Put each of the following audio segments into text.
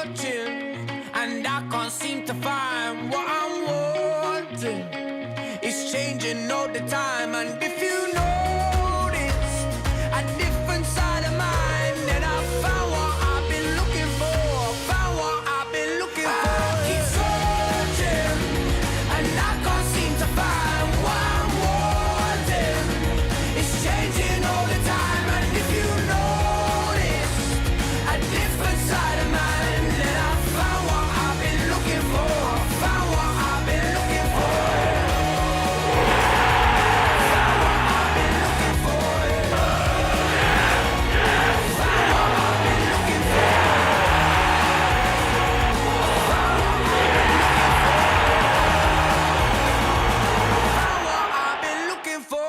searching, and I can't seem to find what I'm wanting. It's changing all the time, and if you notice a different side of mine, then I found what I've been looking for. Found what I've been looking for. I keep searching, and I can't seem to find what I'm wanting. It's changing all the time, and if you notice a different side of mine, then I found what I've been looking for. Found what I've been looking for. Found what I've been looking for. Found what I've been looking for. Found what I've been looking for.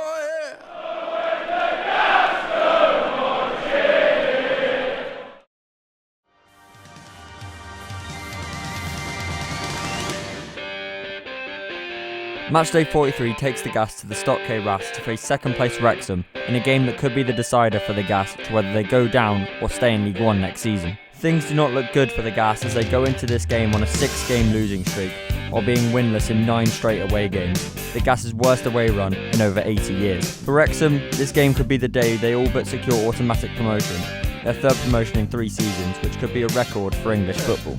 Matchday 43 takes the Gas to the Stock K Ras to face second place Wrexham in a game that could be the decider for the Gas to whether they go down or stay in League One next season. Things do not look good for the Gas as they go into this game on a 6-game losing streak while being winless in 9 straight away games, the Gas's worst away run in over 80 years. For Wrexham, this game could be the day they all but secure automatic promotion, their third promotion in 3 seasons, which could be a record for English football.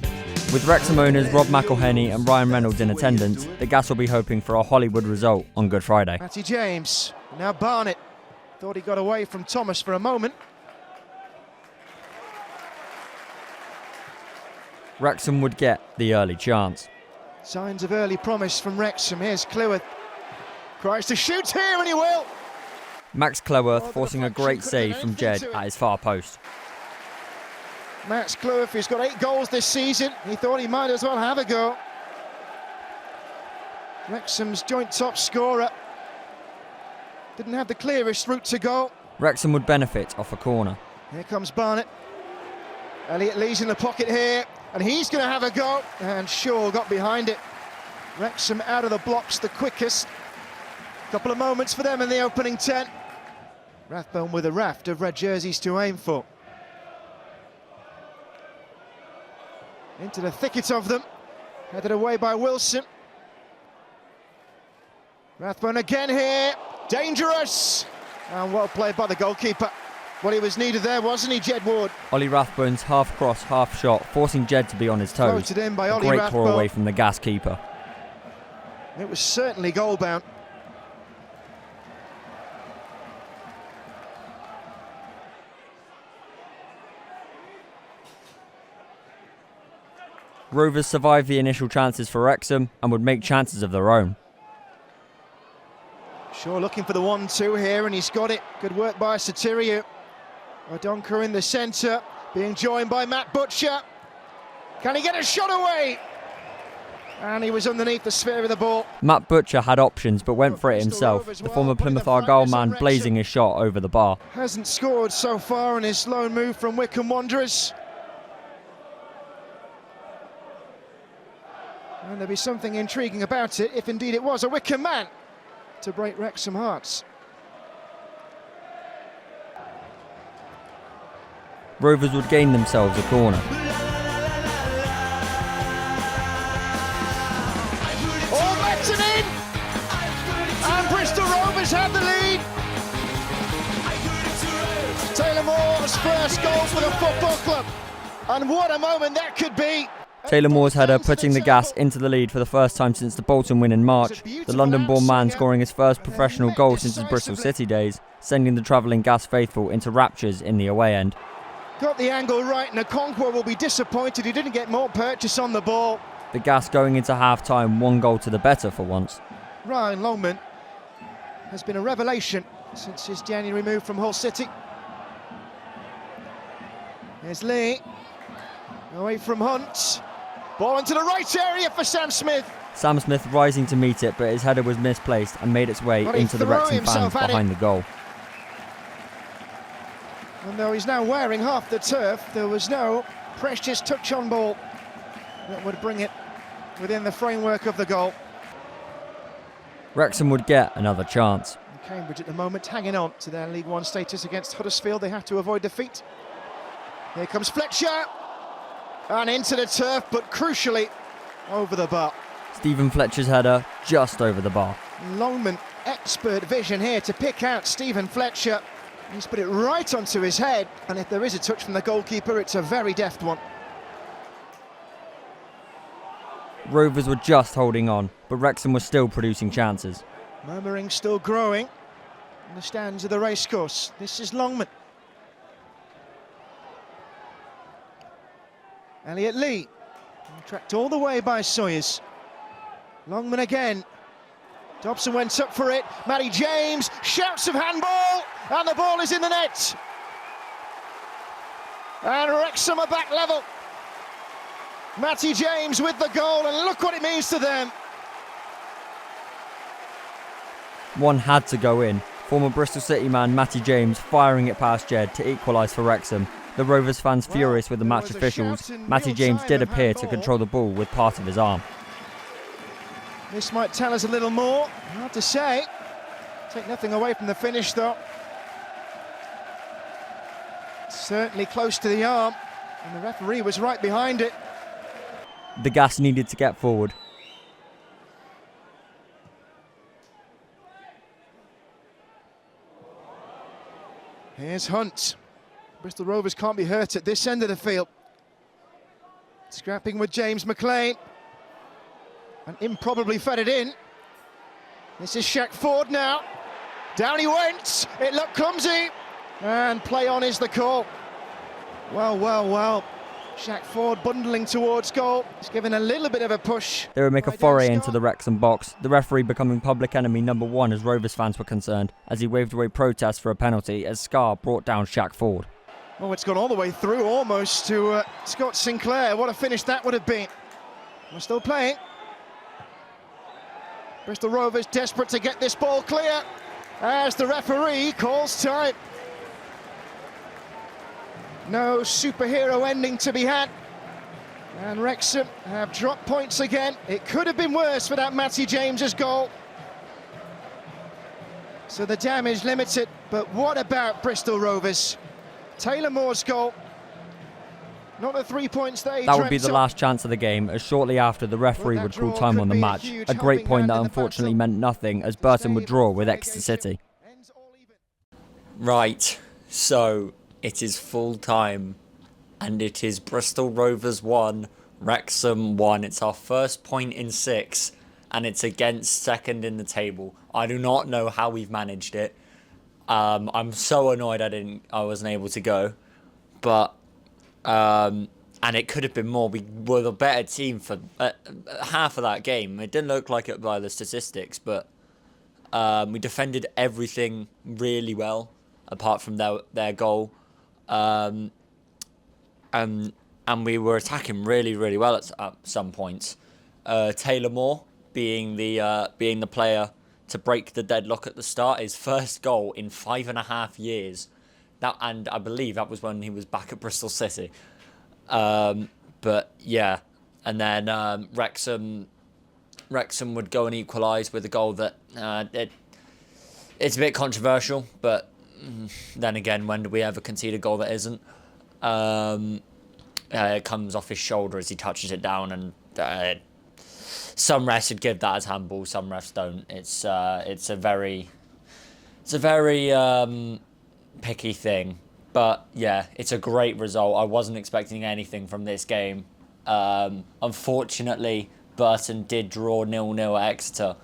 With Wrexham owners Rob McElhenney and Ryan Reynolds in attendance, the Gas will be hoping for a Hollywood result on Good Friday. Matty James, now Barnett. Thought he got away from Thomas for a moment. Wrexham would get the early chance. Signs of early promise from Wrexham. Here's Cleworth. Tries to shoot here and he will. Max Cleworth forcing a great save from Jed at his far post. Max Cleworth, who's got 8 goals this season, he thought he might as well have a go. Wrexham's joint top scorer. Didn't have the clearest route to goal. Wrexham would benefit off a corner. Here comes Barnett. Elliott Lee's in the pocket here, and he's going to have a go. And Shaw got behind it. Wrexham out of the blocks the quickest. Couple of moments for them in the opening 10. Rathbone with a raft of red jerseys to aim for. Into the thicket of them, headed away by Wilson. Rathbone again here, dangerous! And well played by the goalkeeper. Well, he was needed there, wasn't he, Jed Ward? Ollie Rathbone's half cross, half shot, forcing Jed to be on his toes. Floated in by a Ollie great Rathbone. claw away from the Gas keeper. It was certainly goal-bound. Rovers survived the initial chances for Wrexham and would make chances of their own. Shaw looking for the 1-2 here, and he's got it. Good work by Soteriou. Odonka in the centre, being joined by Matt Butcher. Can he get a shot away? And he was underneath the sphere of the ball. Matt Butcher had options but went for it himself, the former Plymouth Argyle man blazing his shot over the bar. Hasn't scored so far in his lone move from Wycombe Wanderers. And there'll be something intriguing about it, if indeed it was a Wycombe man to break Wrexham hearts. Rovers would gain themselves a corner. Oh, Weston in! And Bristol Rovers have the lead. Taylor Moore's first goal for the football club. And what a moment that could be. Taylor Moore's header putting the Gas into the lead for the first time since the Bolton win in March, the London-born man scoring his first professional goal since his Bristol City days, sending the travelling Gas faithful into raptures in the away end. Got the angle right, and Okonkwo will be disappointed he didn't get more purchase on the ball. The Gas going into half-time 1 goal to the better for once. Ryan Longman has been a revelation since his January move from Hull City. Here's Lee, away from Hunt. Ball into the right area for Sam Smith. Sam Smith rising to meet it, but his header was misplaced and made its way into the Wrexham fans behind the goal. And though he's now wearing half the turf, there was no precious touch on ball that would bring it within the framework of the goal. Wrexham would get another chance. Cambridge at the moment hanging on to their League One status against Huddersfield. They have to avoid defeat. Here comes Fletcher. And into the turf, but crucially, over the bar. Stephen Fletcher's header just over the bar. Longman, expert vision here to pick out Stephen Fletcher. He's put it right onto his head, and if there is a touch from the goalkeeper, it's a very deft one. Rovers were just holding on, but Wrexham was still producing chances. Murmuring still growing in the stands of the racecourse. This is Longman. Elliot Lee, tracked all the way by Sawyers. Longman again. Dobson went up for it. Matty James shouts of handball, and the ball is in the net. And Wrexham are back level. Matty James with the goal, and look what it means to them. One had to go in. Former Bristol City man Matty James firing it past Jed to equalise for Wrexham. The Rovers fans furious with the match officials. Matty James did appear to control the ball with part of his arm. This might tell us a little more. Hard to say. Take nothing away from the finish, though. Certainly close to the arm, and the referee was right behind it. The Gas needed to get forward. Here's Hunt. Bristol Rovers can't be hurt at this end of the field. Scrapping with James McLean. And improbably fed it in. This is Shaq Ford now. Down he went. It looked clumsy. And play on is the call. Well, well, well. Shaq Ford bundling towards goal. He's given a little bit of a push. They would make a foray into the Wrexham box, the referee becoming public enemy number one as Rovers fans were concerned, as he waved away protests for a penalty as Scar brought down Shaq Ford. Oh, it's gone all the way through almost to Scott Sinclair. What a finish that would have been. We're still playing. Bristol Rovers desperate to get this ball clear as the referee calls time. No superhero ending to be had. And Wrexham have dropped points again. It could have been worse for that Matty James's goal. So the damage limited, but what about Bristol Rovers? Taylor Moore's goal. Not the 3 points they That would be the dreamt last chance of the game, as shortly after the referee would call time on the match. A great point that unfortunately meant nothing, as Burton would draw with Exeter City. Right, so it is full time, and it is Bristol Rovers 1, Wrexham 1. It's our first point in 6, and it's against second in the table. I do not know how we've managed it. I'm so annoyed I wasn't able to go, but and it could have been more. We were the better team for half of that game. It didn't look like it by the statistics, but we defended everything really well, apart from their goal, and we were attacking really, really well at some points. Taylor Moore being the player to break the deadlock at the start, his first goal in 5.5 years. And I believe that was when he was back at Bristol City. But yeah, and then Wrexham would go and equalise with a goal that it's a bit controversial, but then again, when do we ever concede a goal that isn't? It comes off his shoulder as he touches it down, and some refs would give that as handball, some refs don't. It's a very picky thing, but yeah, it's a great result. I wasn't expecting anything from this game. Unfortunately, Burton did draw 0-0 at Exeter,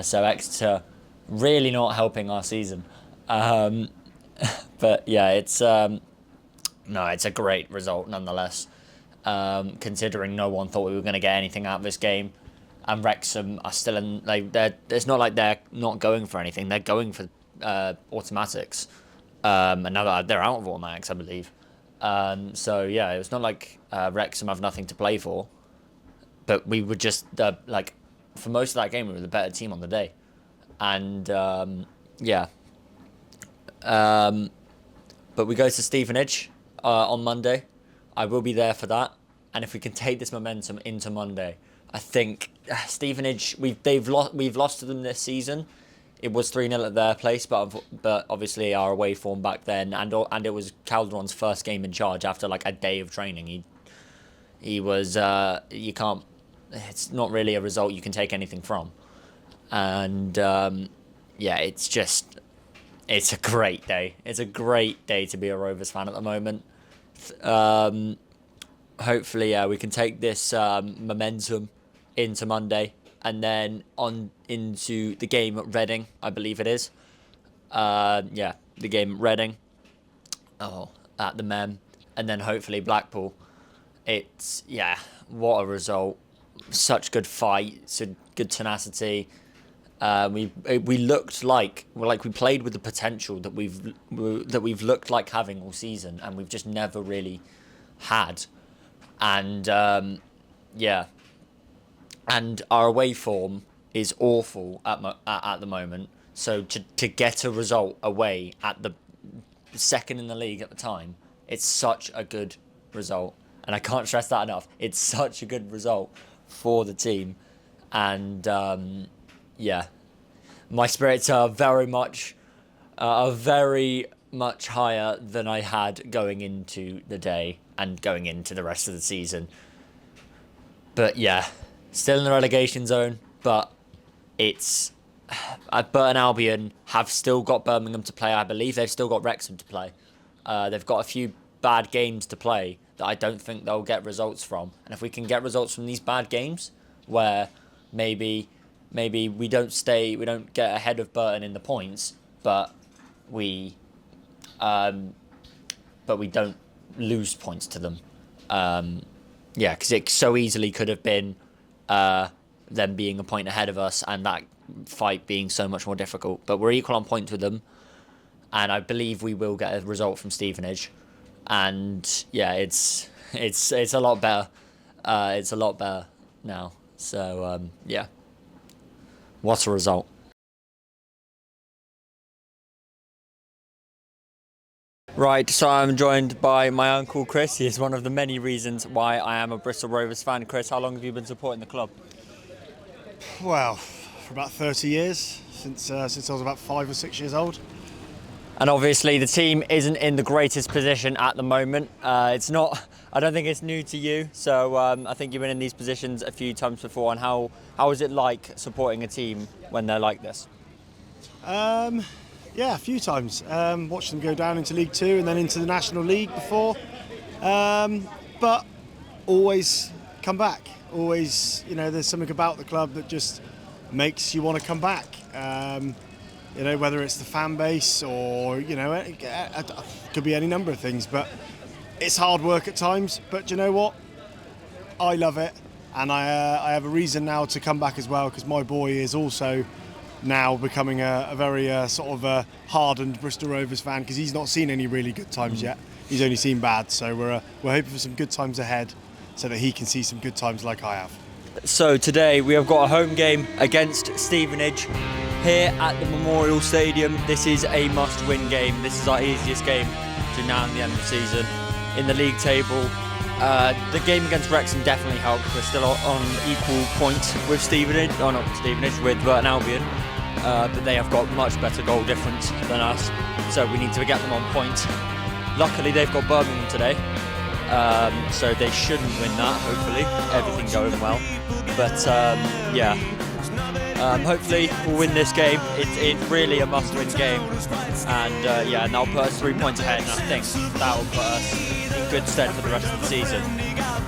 so Exeter really not helping our season. But yeah, it's a great result nonetheless, considering no one thought we were going to get anything out of this game. And Wrexham are still in, it's not like they're not going for anything. They're going for automatics. And now that they're out of automatics, I believe. So yeah, it's not like Wrexham have nothing to play for. But we were just, for most of that game, we were the better team on the day. And yeah. But we go to Stevenage on Monday. I will be there for that. And if we can take this momentum into Monday, I think Stevenage, we've lost to them this season. It was 3-0 at their place, but obviously our away form back then, and it was Calderon's first game in charge after like a day of training. He was, you can't, it's not really a result you can take anything from. And yeah, it's a great day. It's a great day to be a Rovers fan at the moment. Hopefully, we can take this momentum into Monday and then on into the game at Reading, I believe it is. Yeah, the game at Reading. Oh, at the Mem. And then hopefully Blackpool. It's, yeah, what a result. Such good fight, so good tenacity. We looked like we played with the potential that we've looked like having all season, and we've just never really had. And yeah, and our away form is awful at the moment. So to get a result away at the second in the league at the time, it's such a good result, and I can't stress that enough. It's such a good result for the team, and yeah, my spirits are very much higher than I had going into the day and going into the rest of the season. But yeah, still in the relegation zone, but it's Burton Albion have still got Birmingham to play. I believe they've still got Wrexham to play. They've got a few bad games to play that I don't think they'll get results from. And if we can get results from these bad games, where maybe we don't get ahead of Burton in the points, but we don't lose points to them. Yeah, because it so easily could have been them being a point ahead of us and that fight being so much more difficult. But we're equal on points with them, and I believe we will get a result from Stevenage. And yeah, it's a lot better. It's a lot better now. So yeah, what a result. Right, so I'm joined by my uncle Chris. He is one of the many reasons why I am a Bristol Rovers fan. Chris, how long have you been supporting the club? Well, for about 30 years, since I was about 5 or 6 years old. And obviously the team isn't in the greatest position at the moment. It's not, I don't think it's new to you. So I think you've been in these positions a few times before. And how is it like supporting a team when they're like this? Yeah, a few times. Watched them go down into League Two and then into the National League before. But always come back. Always, there's something about the club that just makes you want to come back. Whether it's the fan base or, it could be any number of things. But it's hard work at times. But you know what? I love it. And I have a reason now to come back as well, because my boy is also now becoming a very sort of hardened Bristol Rovers fan, because he's not seen any really good times yet. He's only seen bad. So we're hoping for some good times ahead, so that he can see some good times like I have. So today we have got a home game against Stevenage here at the Memorial Stadium. This is a must-win game. This is our easiest game to now in the end of the season. In the league table, the game against Wrexham definitely helped. We're still on equal points with with Burton Albion, but they have got much better goal difference than us, so we need to get them on point. Luckily they've got Birmingham today, so they shouldn't win that, hopefully, everything going well. But yeah, hopefully we'll win this game. It's really a must-win game, and yeah, and that'll put us 3 points ahead, and I think that'll put us in good stead for the rest of the season.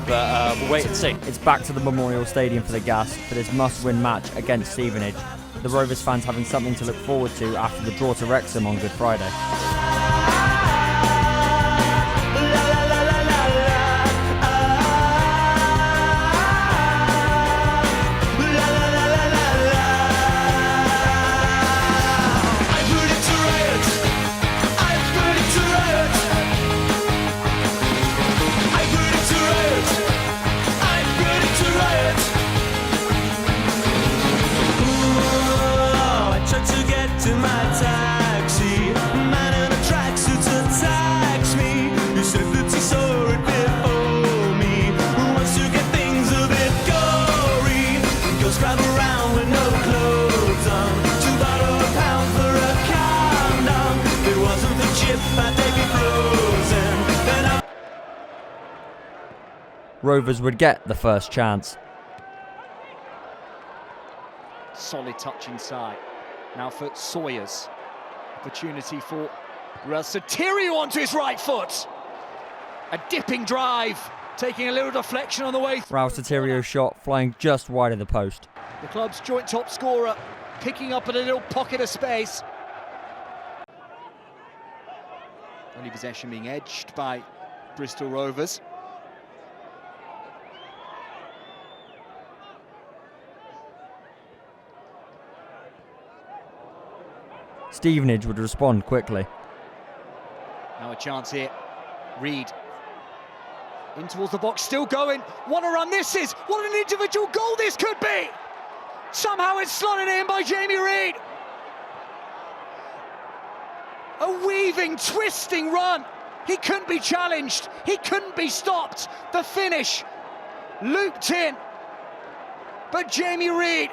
But we'll wait and see. It's back to the Memorial Stadium for the Gas for this must-win match against Stevenage. The Rovers fans having something to look forward to after the draw to Wrexham on Good Friday. To my taxi, man. Rovers would get the first chance. Solid touch inside. Now for Sawyers. Opportunity for Soterio onto his right foot. A dipping drive, taking a little deflection on the way. Soterio's shot flying just wide of the post. The club's joint top scorer picking up at a little pocket of space. Only possession being edged by Bristol Rovers. Stevenage would respond quickly. Now a chance here. Reid in towards the box, still going. What a run this is! What an individual goal this could be! Somehow it's slotted in by Jamie Reid. A weaving, twisting run. He couldn't be challenged. He couldn't be stopped. The finish looped in. But Jamie Reid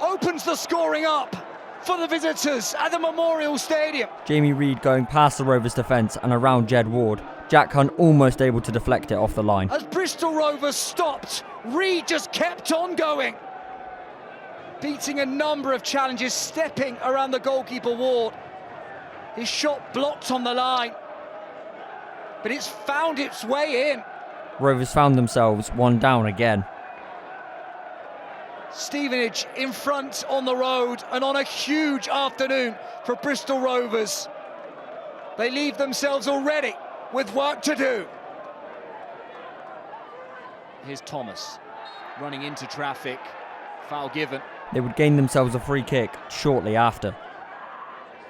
opens the scoring up for the visitors at the Memorial Stadium. Jamie Reid going past the Rovers defence and around Jed Ward. Jack Hunt almost able to deflect it off the line. As Bristol Rovers stopped, Reid just kept on going. Beating a number of challenges, stepping around the goalkeeper Ward. His shot blocked on the line, but it's found its way in. Rovers found themselves one down again. Stevenage in front on the road, and on a huge afternoon for Bristol Rovers. They leave themselves already with work to do. Here's Thomas running into traffic. Foul given. They would gain themselves a free kick shortly after.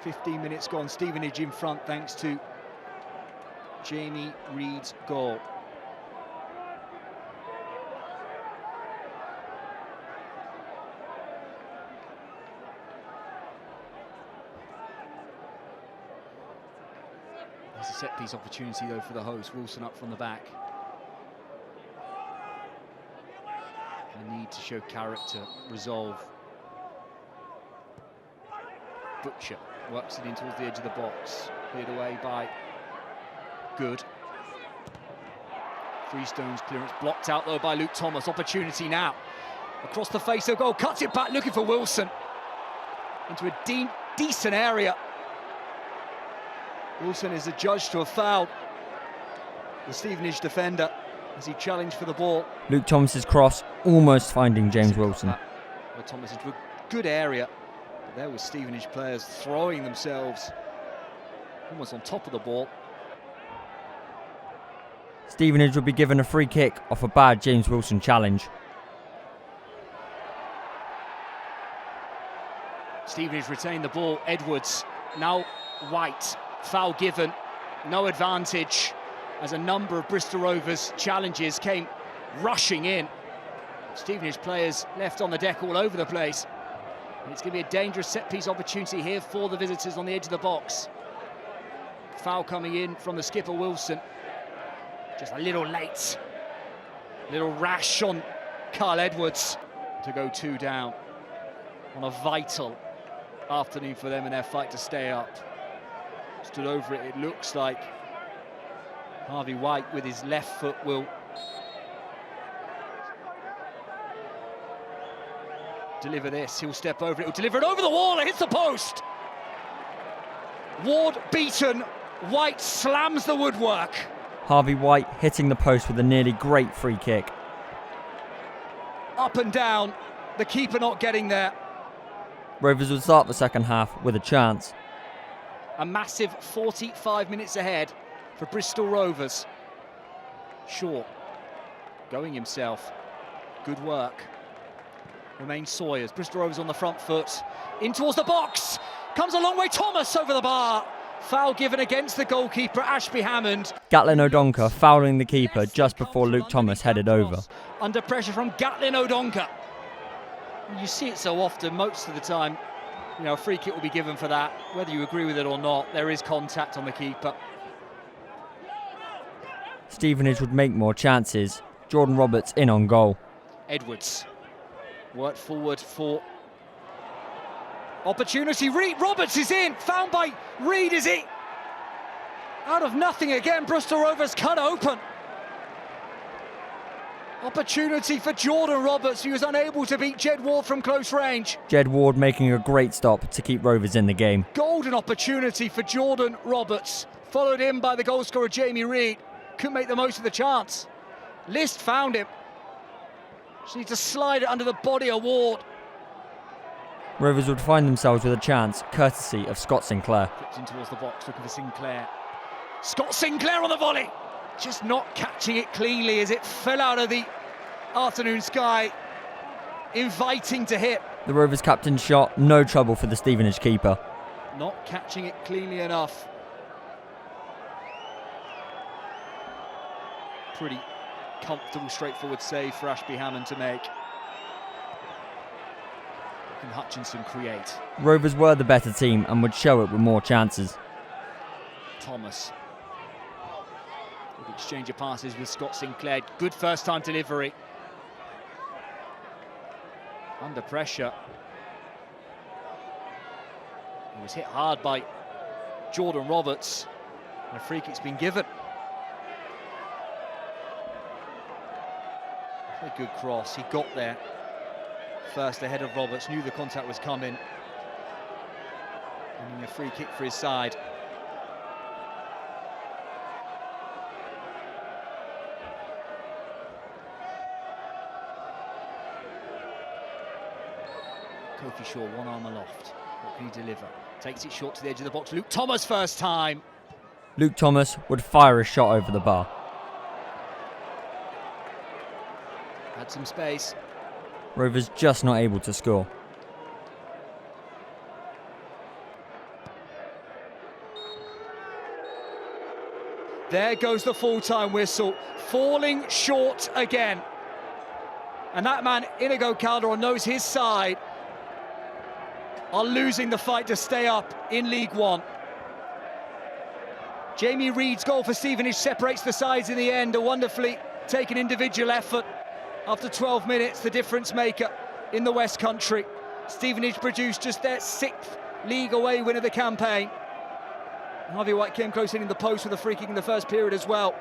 15 minutes gone, Stevenage in front thanks to Jamie Reid's goal. There's a set-piece opportunity though for the host. Wilson up from the back. A need to show character, resolve. Butcher works it in towards the edge of the box. Cleared away by Good. Freestone's clearance blocked out though by Luke Thomas. Opportunity now. Across the face of goal, cuts it back, looking for Wilson. Into a decent area. Wilson is adjudged to have fouled the Stevenage defender as he challenged for the ball. Luke Thomas's cross almost finding James Wilson. Where Thomas into a good area. But there was Stevenage players throwing themselves almost on top of the ball. Stevenage would be given a free kick off a bad James Wilson challenge. Stevenage retain the ball. Edwards, now White. Foul given, no advantage, as a number of Bristol Rovers challenges came rushing in. Stevenage players left on the deck all over the place. And it's going to be a dangerous set-piece opportunity here for the visitors on the edge of the box. Foul coming in from the skipper Wilson. Just a little late, a little rash on Carl Edwards to go 2 down on a vital afternoon for them in their fight to stay up. Stood over it, it looks like Harvey White with his left foot will deliver this. He'll step over it, he'll deliver it over the wall, it hits the post. Ward beaten, White slams the woodwork. Harvey White hitting the post with a nearly great free kick. Up and down, the keeper not getting there. Rovers would start the second half with a chance. A massive 45 minutes ahead for Bristol Rovers. Shaw going himself. Good work. Remains Sawyers. Bristol Rovers on the front foot. In towards the box. Comes a long way. Thomas over the bar. Foul given against the goalkeeper, Ashby Hammond. Gatlin O'Donker fouling the keeper just before Luke Thomas headed over. Under pressure from Gatlin O'Donker. You see it so often, most of the time. You know, a free kick will be given for that. Whether you agree with it or not, there is contact on the keeper. Stevenage would make more chances. Jordan Roberts in on goal. Edwards worked forward for opportunity. Reid Roberts is in, found by Reid, is he? Out of nothing again, Bristol Rovers cut open. Opportunity for Jordan Roberts, who was unable to beat Jed Ward from close range. Jed Ward making a great stop to keep Rovers in the game. Golden opportunity for Jordan Roberts, followed in by the goalscorer Jamie Reid. Couldn't make the most of the chance. List found him. Just need to slide it under the body of Ward. Rovers would find themselves with a chance, courtesy of Scott Sinclair. Flipped in towards the box, looking for Sinclair. Scott Sinclair on the volley! Just not catching it cleanly as it fell out of the afternoon sky. Inviting to hit. The Rovers captain's shot, no trouble for the Stevenage keeper. Not catching it cleanly enough. Pretty comfortable, straightforward save for Ashby Hammond to make. Can Hutchinson create? Rovers were the better team and would show it with more chances. Thomas. Good exchange of passes with Scott Sinclair. Good first time delivery. Under pressure. He was hit hard by Jordan Roberts. And a free kick's been given. A good cross, he got there first ahead of Roberts, knew the contact was coming. Winning a free kick for his side. Kofi Shaw, one arm aloft. What can he deliver? Takes it short to the edge of the box. Luke Thomas first time. Luke Thomas would fire a shot over the bar. Had some space. Rovers just not able to score. There goes the full-time whistle, falling short again. And that man, Inigo Calderon, knows his side are losing the fight to stay up in League One. Jamie Reid's goal for Stevenage separates the sides in the end, a wonderfully taken individual effort. After 12 minutes, the difference maker in the West Country. Stevenage produced just their 6th league away win of the campaign. Harvey White came close in the post with a free kick in the first period as well.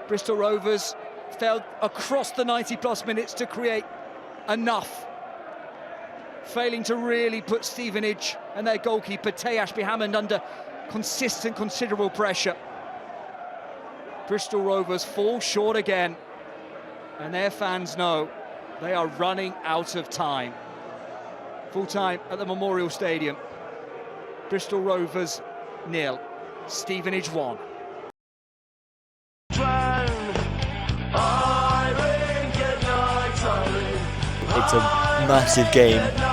Bristol Rovers failed across the 90-plus minutes to create enough, failing to really put Stevenage and their goalkeeper, Tay Ashby Hammond, under consistent, considerable pressure. Bristol Rovers fall short again. And their fans know they are running out of time. Full time at the Memorial Stadium. Bristol Rovers 0, Stevenage 1. It's a massive game